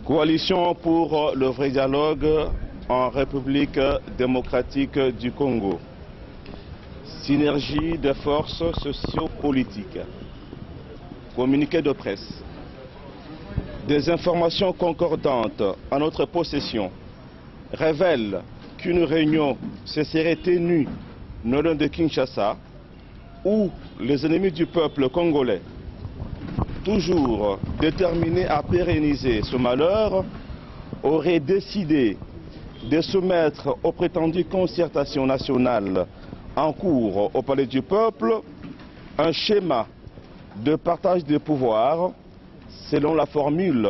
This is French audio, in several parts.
Coalition pour le vrai dialogue en République démocratique du Congo. Synergie des forces socio-politiques. Communiqué de presse. Des informations concordantes en notre possession révèlent qu'une réunion se serait tenue non loin de Kinshasa, où les ennemis du peuple congolais, toujours déterminés à pérenniser ce malheur, auraient décidé de soumettre aux prétendues concertations nationales en cours au Palais du Peuple un schéma de partage des pouvoirs selon la formule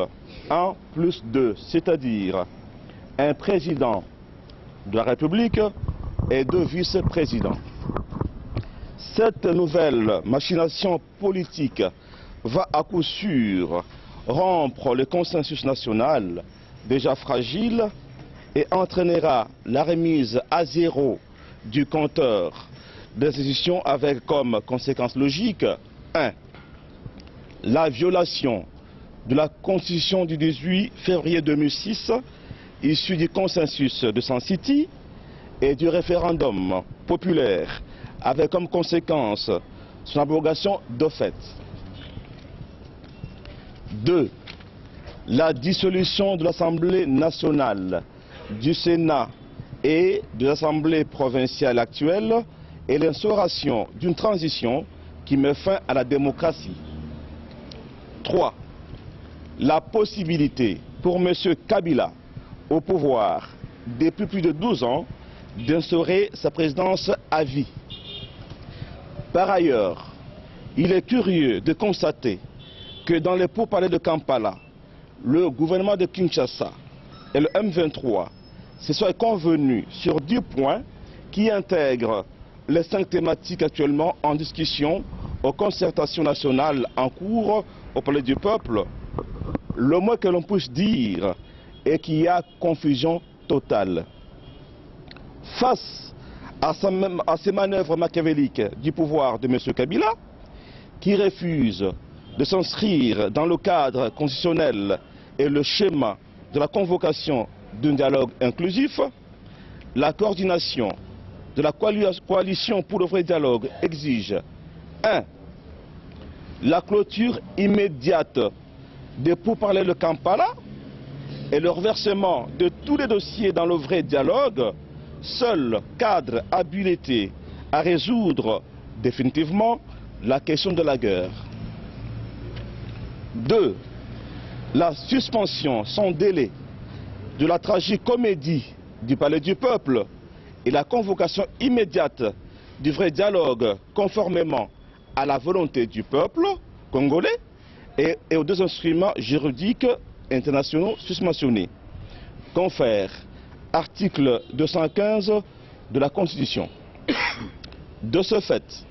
1+2, c'est-à-dire un président de la République et deux vice-présidents. Cette nouvelle machination politique va à coup sûr rompre le consensus national déjà fragile et entraînera la remise à zéro du compteur des institutions avec comme conséquence logique 1. La violation de la Constitution du 18 février 2006 issue du consensus de Sun City et du référendum populaire avec comme conséquence son abrogation de fait. 2. La dissolution de l'Assemblée nationale, du Sénat et de l'Assemblée provinciale actuelle et l'instauration d'une transition qui met fin à la démocratie. 3. La possibilité pour M. Kabila, au pouvoir depuis plus de 12 ans, d'instaurer sa présidence à vie. Par ailleurs, il est curieux de constater que dans les pourparlers de Kampala, le gouvernement de Kinshasa et le M23 se soient convenus sur 10 points qui intègrent les 5 thématiques actuellement en discussion aux concertations nationales en cours au Palais du Peuple. Le moins que l'on puisse dire est qu'il y a confusion totale. Face à ces manœuvres machiavéliques du pouvoir de M. Kabila, qui refuse de s'inscrire dans le cadre constitutionnel et le schéma de la convocation d'un dialogue inclusif, la coordination de la coalition pour le vrai dialogue exige 1. La clôture immédiate des pourparlers de Kampala et le reversement de tous les dossiers dans le vrai dialogue, seul cadre habilité à résoudre définitivement la question de la guerre. 2. La suspension sans délai de la tragicomédie du Palais du Peuple et la convocation immédiate du vrai dialogue conformément à la volonté du peuple congolais et aux 2 instruments juridiques internationaux susmentionnés. Confère article 215 de la Constitution. De ce fait,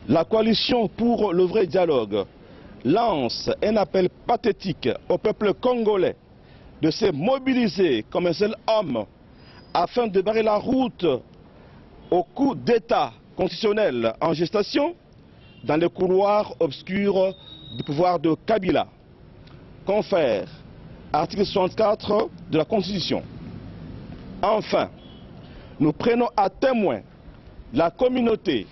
la coalition pour le vrai dialogue lance un appel pathétique au peuple congolais de se mobiliser comme un seul homme afin de barrer la route au coup d'État constitutionnel en gestation dans les couloirs obscurs du pouvoir de Kabila. Confère article 64 de la Constitution. Enfin, nous prenons à témoin la communauté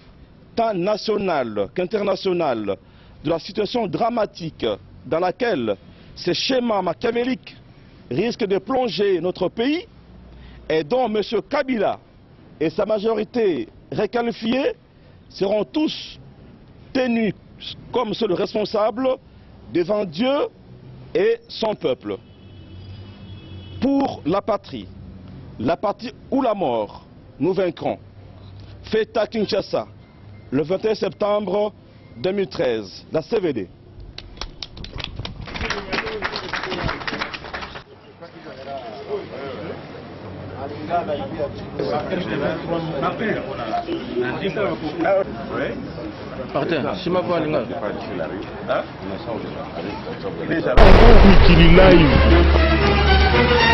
tant nationale qu'internationale de la situation dramatique dans laquelle ces schémas machiavéliques risquent de plonger notre pays et dont M. Kabila et sa majorité requalifiée seront tous tenus comme seuls responsables devant Dieu et son peuple. Pour la patrie ou la mort, nous vaincrons. Fête à Kinshasa, le 21 septembre 2013, la CVD. Live.